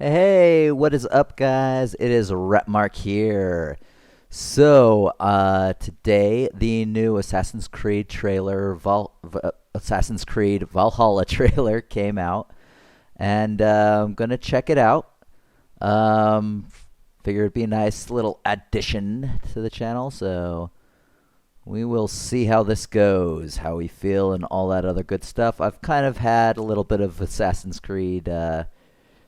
Hey, what is up, guys? It is Rapmark here. So, today the new Assassin's Creed trailer, Assassin's Creed Valhalla trailer came out, and I'm gonna check it out. Um, Figure it'd be a nice little addition to the channel, so we will see how this goes, how we feel, and all that other good stuff. I've kind of had a little bit of Assassin's Creed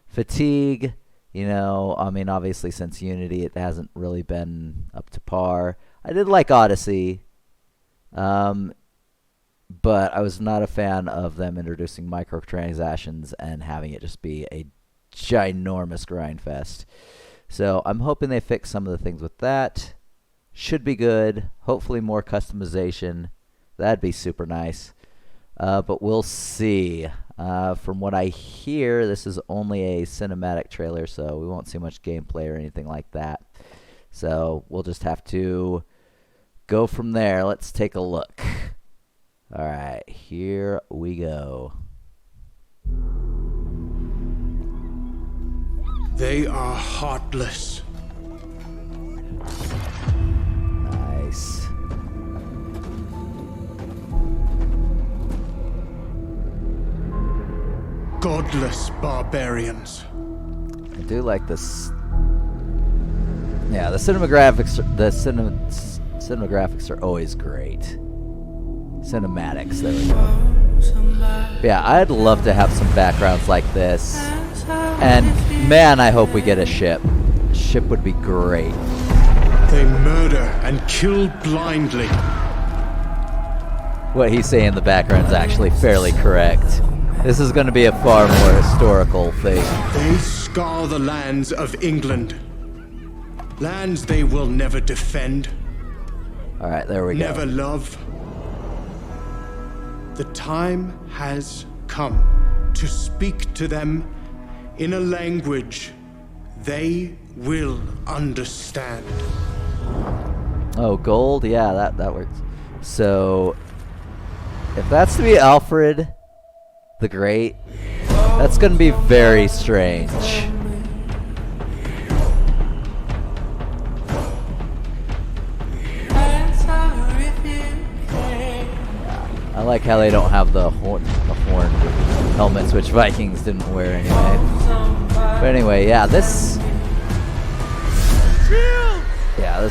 fatigue. I mean, obviously since Unity it hasn't really been up to par. I did like Odyssey, but I was not a fan of them introducing microtransactions and having it just be a ginormous grind fest. So I'm hoping they fix some of the things with that. Should be good. Hopefully more customization. That'd be super nice. But we'll see. From what I hear, this is only a cinematic trailer, so we won't see much gameplay or anything like that. So we'll just have to go from there. Let's take a look. Alright, here we go. They are heartless. Nice. Godless barbarians. I do like this. Yeah, the cinematographics. Cinematographics are always great. Cinematics. There we go. Yeah, I'd love to have some backgrounds like this. And man, I hope we get a ship. A ship would be great. They murder and kill blindly. What he's saying in the background is actually fairly correct. This is going to be a far more historical thing. They scour the lands of England. Lands they will never defend. Alright, there we go. Never love. The time has come to speak to them in a language they will understand. Oh, gold? Yeah, that works. So, if that's to be Alfred the Great, that's going to be very strange. I like how they don't have the horn helmets, which Vikings didn't wear anyway. But anyway, yeah, this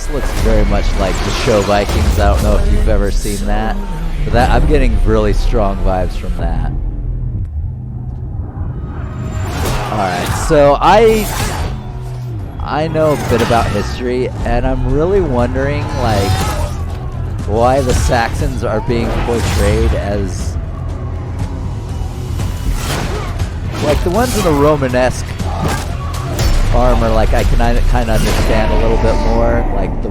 looks very much like the show Vikings. I don't know if you've ever seen that, but I'm getting really strong vibes from that. Alright, so I know a bit about history, and I'm really wondering, like, why the Saxons are being portrayed as, like, the ones in the Romanesque armor, like, I can kind of understand a little bit more. Like, the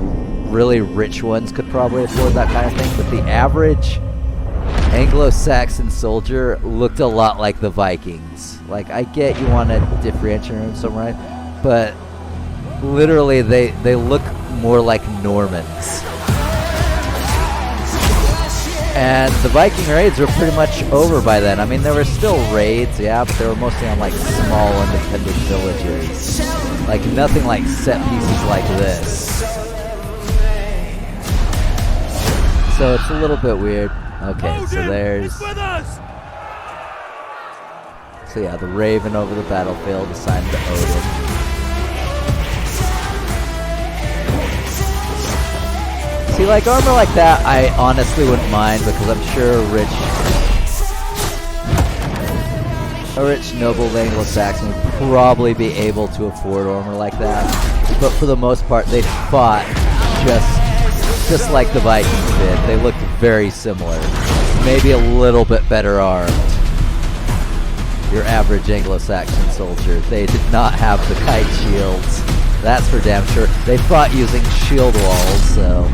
really rich ones could probably afford that kind of thing, but the average Anglo-Saxon soldier looked a lot like the Vikings. Like, I get you want to differentiate them somewhere, right? But literally, they look more like Normans. And the Viking raids were pretty much over by then. I mean, there were still raids, yeah, but they were mostly on, like, small independent villages. Like, nothing like set pieces like this. So it's a little bit weird. Okay, so there's... So yeah, the Raven over the battlefield assigned to Odin. See, like, armor like that, I honestly wouldn't mind, because I'm sure a rich noble Anglo-Saxon would probably be able to afford armor like that. But for the most part, they fought just like the Vikings did. They looked very similar. Maybe a little bit better armed. Your average Anglo-Saxon soldier. They did not have the kite shields. That's for damn sure. They fought using shield walls, so...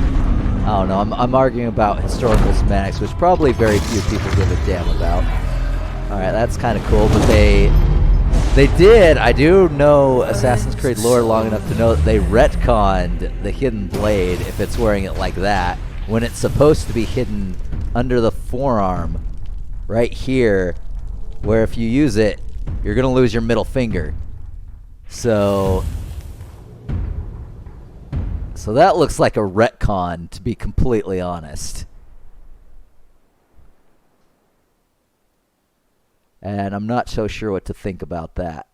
I don't know, I'm arguing about historical semantics, which probably very few people give a damn about. Alright, that's kind of cool, but they did, I do know Assassin's Creed lore long enough to know that they retconned the hidden blade, if it's wearing it like that, when it's supposed to be hidden under the forearm, right here, where if you use it, you're going to lose your middle finger. So that looks like a retcon, to be completely honest. And I'm not so sure what to think about that.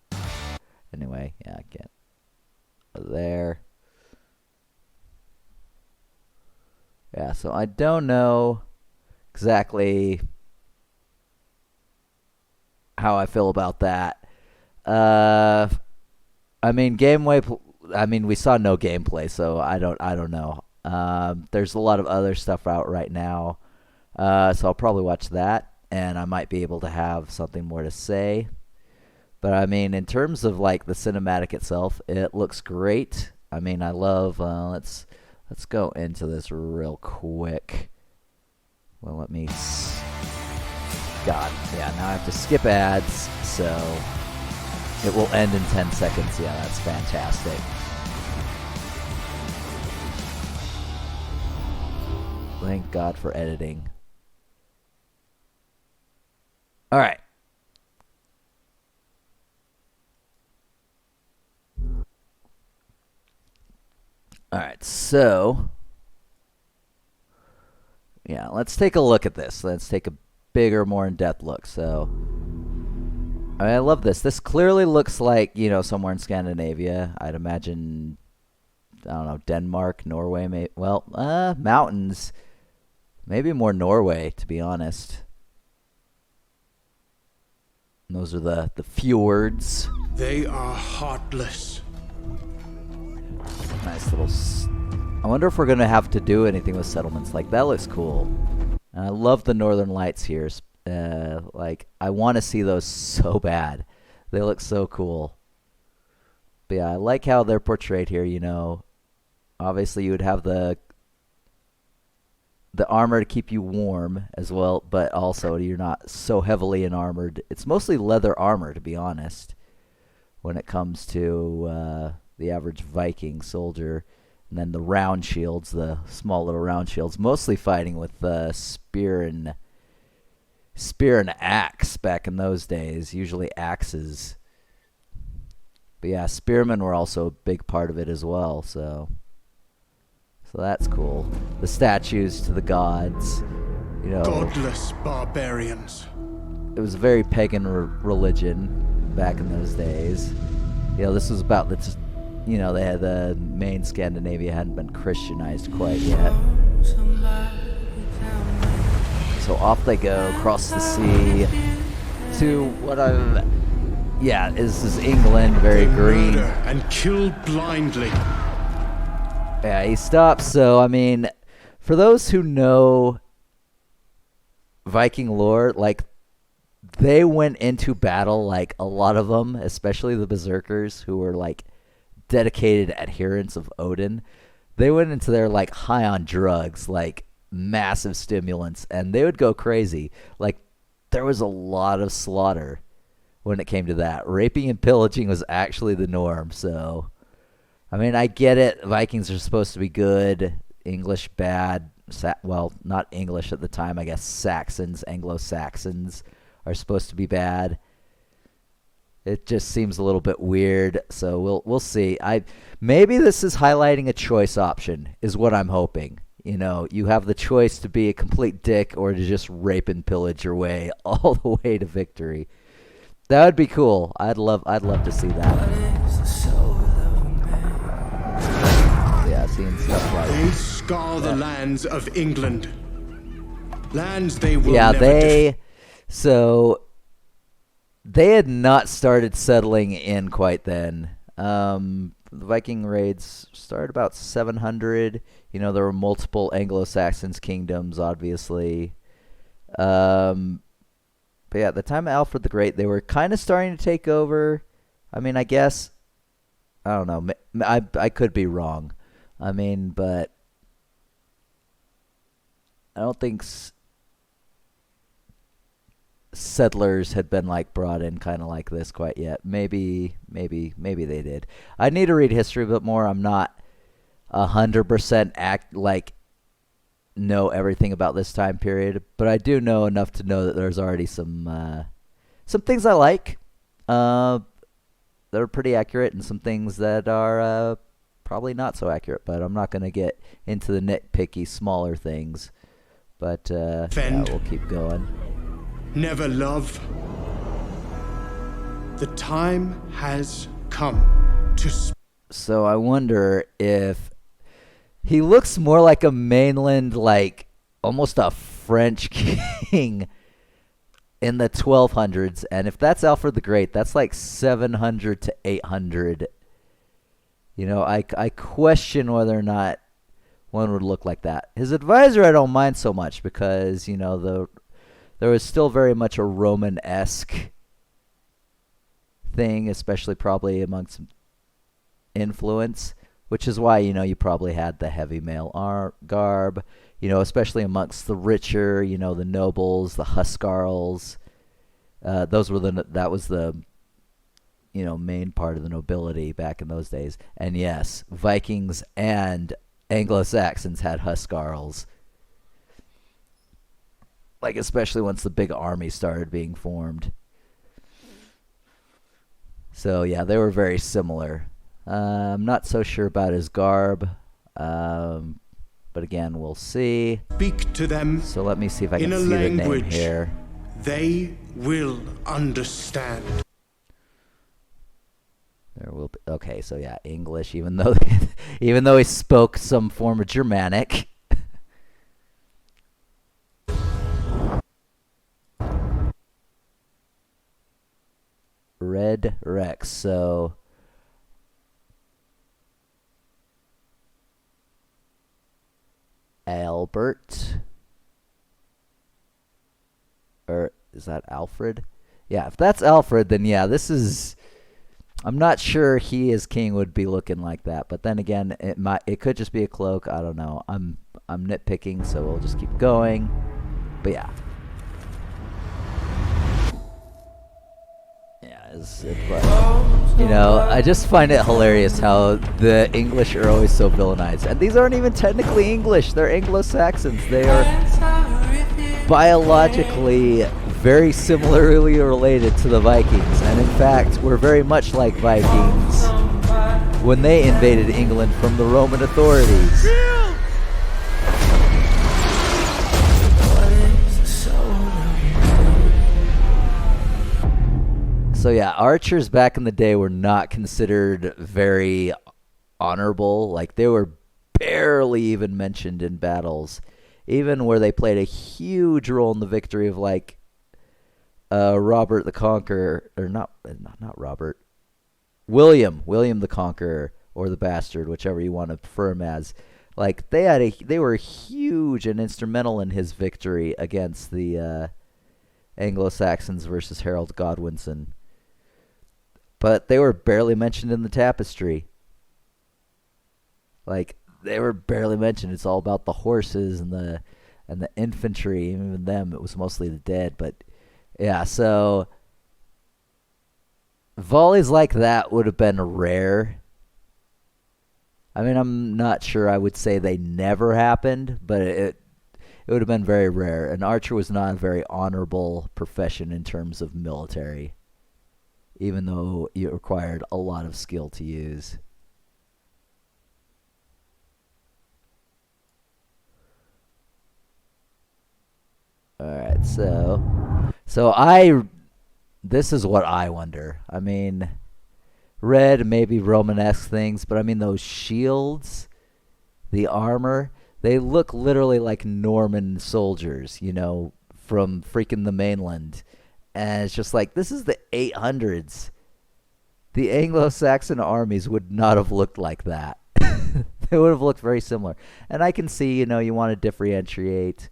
Anyway, yeah, I get there. Yeah, so I don't know exactly how I feel about that. I mean, we saw no gameplay, so I don't know. There's a lot of other stuff out right now, so I'll probably watch that, and I might be able to have something more to say. But I mean, in terms of like the cinematic itself, it looks great. I mean, I love. Let's go into this real quick. Well, let me. God, yeah. Now I have to skip ads, so it will end in 10 seconds. Yeah, that's fantastic. Thank God for editing. All right. All right, so yeah, let's take a look at this. Let's take a bigger, more in-depth look. So, I mean, I love this. This clearly looks like, somewhere in Scandinavia. I'd imagine, I don't know, Denmark, Norway, mountains. Maybe more Norway, to be honest. And those are the fjords. They are heartless. Nice little. I wonder if we're gonna have to do anything with settlements. Like, that looks cool. And I love the northern lights here. I want to see those so bad. They look so cool. But yeah, I like how they're portrayed here. Obviously you would have the armor to keep you warm as well, but also you're not so heavily armored. It's mostly leather armor, to be honest, when it comes to the average Viking soldier. And then the round shields, the small little round shields, mostly fighting with spear and axe back in those days, usually axes. But yeah, spearmen were also a big part of it as well, so that's cool. The statues to the gods, Godless barbarians. It was a very pagan religion back in those days. This was about they had the main Scandinavia hadn't been Christianized quite yet. So off they go across the sea to this is England, very green. Murder and kill blindly. Yeah, he stops. So, I mean, for those who know Viking lore, like, they went into battle, like, a lot of them, especially the berserkers, who were, like, dedicated adherents of Odin. They went into there, like, high on drugs, like, massive stimulants, and they would go crazy. Like, there was a lot of slaughter when it came to that. Raping and pillaging was actually the norm, so... I mean, I get it. Vikings are supposed to be good. English bad. Well, not English at the time. I guess Saxons, Anglo-Saxons are supposed to be bad. It just seems a little bit weird. So we'll see. Maybe this is highlighting a choice option, is what I'm hoping. You have the choice to be a complete dick or to just rape and pillage your way all the way to victory. That would be cool. I'd love to see that. Seeing stuff like they scar the lands of England. Lands they will so they had not started settling in quite then. The Viking raids started about 700. There were multiple Anglo-Saxon kingdoms, obviously. But yeah, at the time of Alfred the Great, they were kind of starting to take over. I mean, I guess, I don't know. I could be wrong. I mean, but I don't think settlers had been like brought in kind of like this quite yet. Maybe they did. I need to read history a bit more. I'm not 100% know everything about this time period, but I do know enough to know that there's already some things I like. are pretty accurate, and some things that are probably not so accurate. But I'm not going to get into the nitpicky, smaller things. But yeah, we'll keep going. Never love. The time has come to. So I wonder if he looks more like a mainland, like almost a French king in the 1200s, and if that's Alfred the Great, that's like 700 to 800. You know, I question whether or not one would look like that. His advisor, I don't mind so much because, you know, there was still very much a Roman-esque thing, especially probably amongst influence, which is why, you know, you probably had the heavy male garb, you know, especially amongst the richer, you know, the nobles, the huscarls. That was the, you know, main part of the nobility back in those days. And yes, Vikings and Anglo-Saxons had huscarls. Like, especially once the big army started being formed. So, yeah, they were very similar. I'm not so sure about his garb. But again, we'll see. Speak to them. So let me see if I can see the name here. They will understand. There will be, okay, so yeah, English, even though he spoke some form of Germanic. Red Rex, so Albert, or is that Alfred? Yeah, if that's Alfred, then yeah, this is. I'm not sure he as king would be looking like that, but then again, it could just be a cloak. I don't know. I'm nitpicking, so we'll just keep going. But yeah. But, you know, I just find it hilarious how the English are always so villainized. And these aren't even technically English. They're Anglo-Saxons. They are biologically very similarly related to the Vikings. And in fact, we're very much like Vikings when they invaded England from the Roman authorities. So yeah, archers back in the day were not considered very honorable. Like, they were barely even mentioned in battles, even where they played a huge role in the victory of, like, Robert the Conqueror, or not Robert, William the Conqueror, or the Bastard, whichever you want to prefer him as. Like, they were huge and instrumental in his victory against the Anglo-Saxons versus Harold Godwinson. But they were barely mentioned in the tapestry. Like, they were barely mentioned. It's all about the horses and the infantry. Even them, it was mostly the dead. But yeah, so volleys like that would have been rare. I mean, I'm not sure I would say they never happened, but it would have been very rare. An archer was not a very honorable profession in terms of military, even though it required a lot of skill to use. Alright, so this is what I wonder. I mean, red, maybe Romanesque things, but I mean those shields, the armor, they look literally like Norman soldiers, you know, from freaking the mainland. And it's just like, this is the 800s. The Anglo-Saxon armies would not have looked like that. They would have looked very similar. And I can see, you know, you want to differentiate,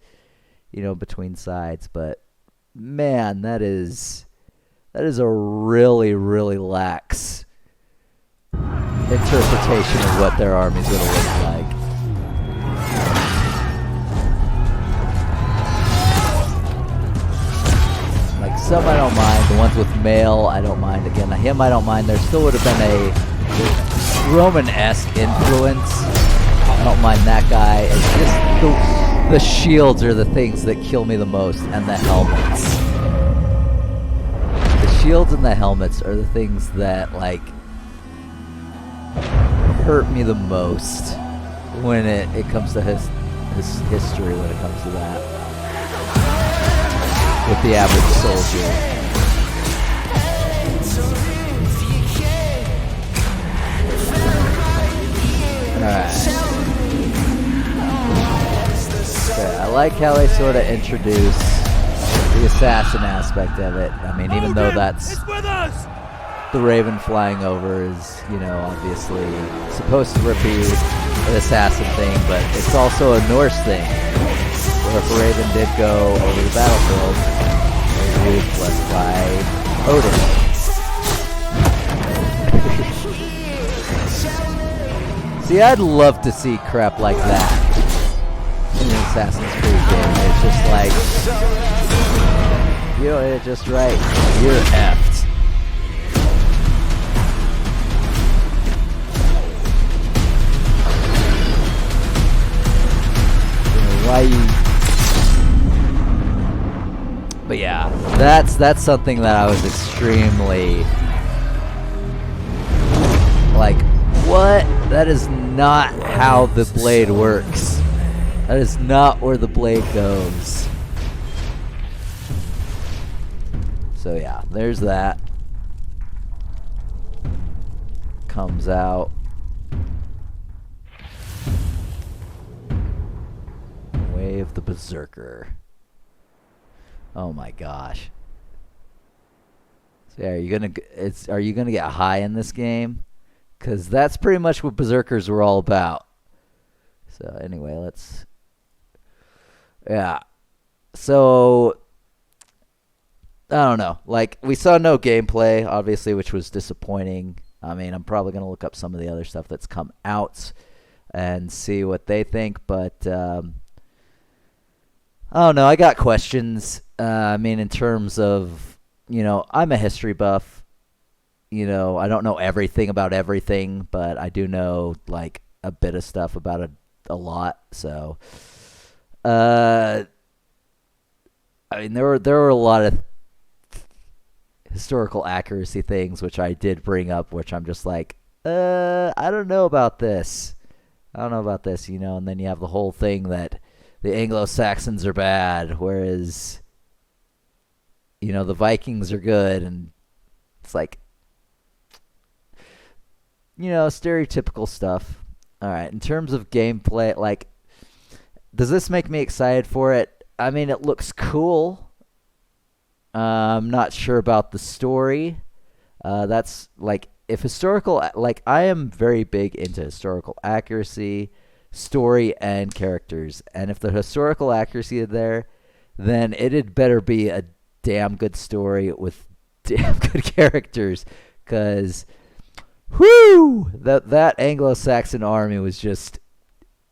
you know, between sides. But, man, that is a really, really lax interpretation of what their armies would have looked like. Some I don't mind. The ones with male, I don't mind. Again, him I don't mind. There still would have been a Roman-esque influence. I don't mind that guy. It's just the shields are the things that kill me the most, and the helmets. The shields and the helmets are the things that like hurt me the most when it comes to his history, when it comes to that with the average soldier. Alright. Okay, I like how they sort of introduce the assassin aspect of it. I mean, even though that's the Raven flying over is, you know, obviously supposed to be an assassin thing, but it's also a Norse thing. Where if a Raven did go over the battlefield, it was blessed by Odin. See, I'd love to see crap like that in an Assassin's Creed game. It's just like, you know, it's just right. You're effed. Why you? But yeah, that's something that I was extremely like, what? That is not how the blade works. That is not where the blade goes. So yeah, there's that. Comes out. Way of the Berserker. Oh my gosh. So yeah, are you gonna get high in this game? Cause that's pretty much what Berserkers were all about. So anyway, yeah. So I don't know. Like, we saw no gameplay, obviously, which was disappointing. I mean, I'm probably gonna look up some of the other stuff that's come out and see what they think, but I don't know. I got questions. I mean, in terms of, you know, I'm a history buff. You know, I don't know everything about everything, but I do know, like, a bit of stuff about a lot. So, I mean, there were a lot of historical accuracy things, which I did bring up, which I'm just like, I don't know about this. You know, and then you have the whole thing that the Anglo-Saxons are bad, whereas, you know, the Vikings are good, and it's like, you know, stereotypical stuff. All right, in terms of gameplay, like, does this make me excited for it? I mean, it looks cool. I'm not sure about the story. That's, like, if historical, like, I am very big into historical accuracy, story, and characters. And if the historical accuracy is there, then it had better be a damn good story with damn good characters, because whoo, that Anglo-Saxon army was just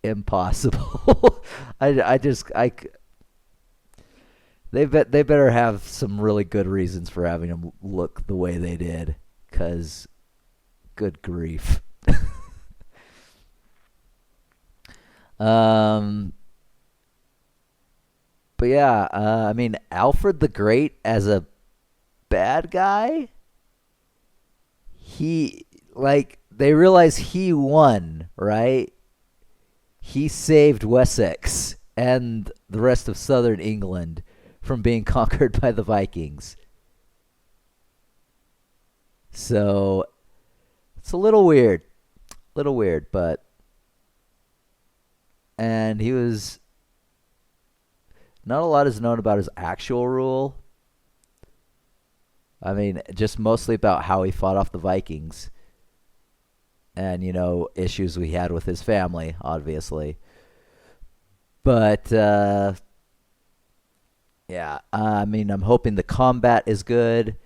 impossible. They better have some really good reasons for having them look the way they did, because good grief. But yeah, I mean, Alfred the Great as a bad guy, they realize he won, right? He saved Wessex and the rest of southern England from being conquered by the Vikings. So it's a little weird, but, and he was, not a lot is known about his actual rule. I mean, just mostly about how he fought off the Vikings and, you know, issues we had with his family, obviously. But, yeah, I mean, I'm hoping the combat is good.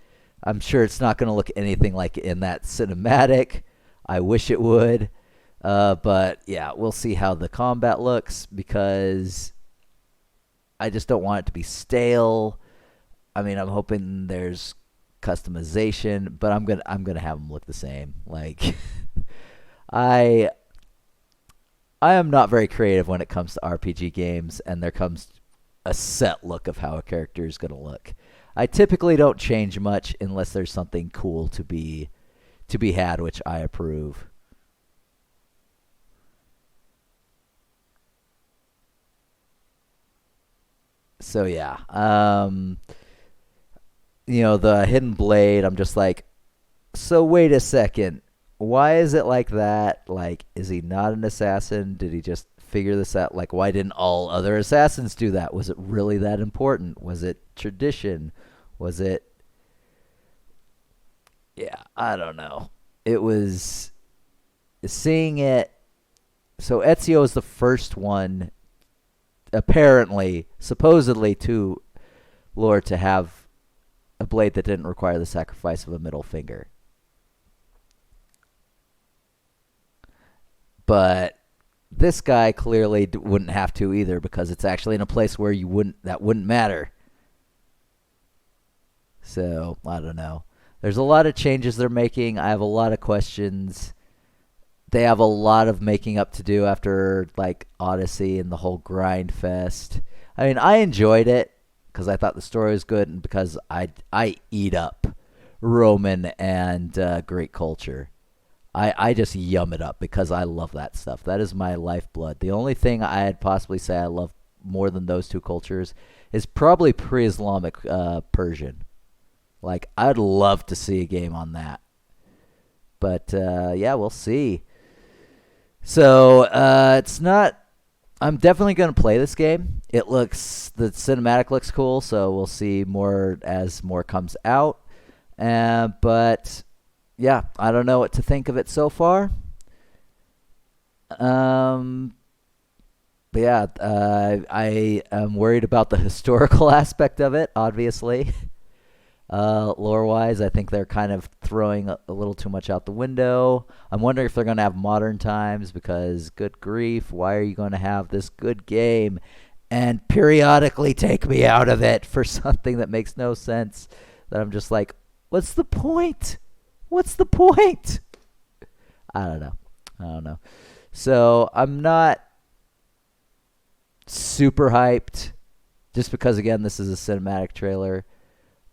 I'm sure it's not going to look anything like in that cinematic. I wish it would. But, yeah, we'll see how the combat looks, because I just don't want it to be stale. I mean, I'm hoping there's customization, but I'm gonna have them look the same. Like, I am not very creative when it comes to RPG games, and there comes a set look of how a character is gonna look. I typically don't change much unless there's something cool to be had, which I approve. So yeah, the hidden blade. I'm just like, so wait a second. Why is it like that? Like, is he not an assassin? Did he just figure this out? Like, why didn't all other assassins do that? Was it really that important? Was it tradition? Was it? Yeah, I don't know. It was seeing it. So Ezio is the first one, apparently, supposedly, to lore to have a blade that didn't require the sacrifice of a middle finger. But this guy clearly wouldn't have to either because it's actually in a place where that wouldn't matter. So I don't know. There's a lot of changes they're making. I have a lot of questions. They have a lot of making up to do after like Odyssey and the whole grind fest. I mean, I enjoyed it because I thought the story was good and because I eat up Roman and Greek culture. I just yum it up because I love that stuff. That is my lifeblood. The only thing I'd possibly say I love more than those two cultures is probably pre-Islamic Persian. Like, I'd love to see a game on that. But, yeah, we'll see. So, it's not... I'm definitely going to play this game. The cinematic looks cool, so we'll see more as more comes out. But... yeah, I don't know what to think of it so far. But yeah, I am worried about the historical aspect of it, obviously. Lore-wise, I think they're kind of throwing a little too much out the window. I'm wondering if they're going to have modern times because, good grief, why are you going to have this good game and periodically take me out of it for something that makes no sense? That I'm just like, what's the point? What's the point? I don't know. So I'm not super hyped just because, again, this is a cinematic trailer.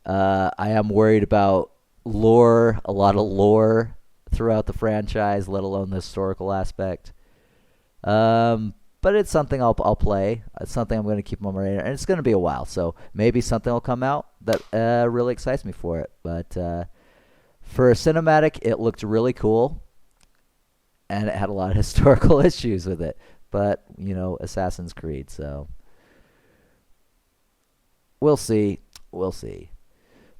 I am worried about lore, a lot of lore throughout the franchise, let alone the historical aspect. But it's something I'll play. It's something I'm going to keep on my radar. And it's going to be a while. So maybe something will come out that really excites me for it. But... for a cinematic, it looked really cool, and it had a lot of historical issues with it. But, Assassin's Creed, so we'll see. We'll see.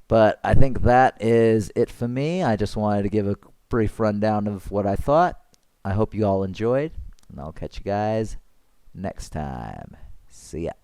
But I think that is it for me. I just wanted to give a brief rundown of what I thought. I hope you all enjoyed, and I'll catch you guys next time. See ya.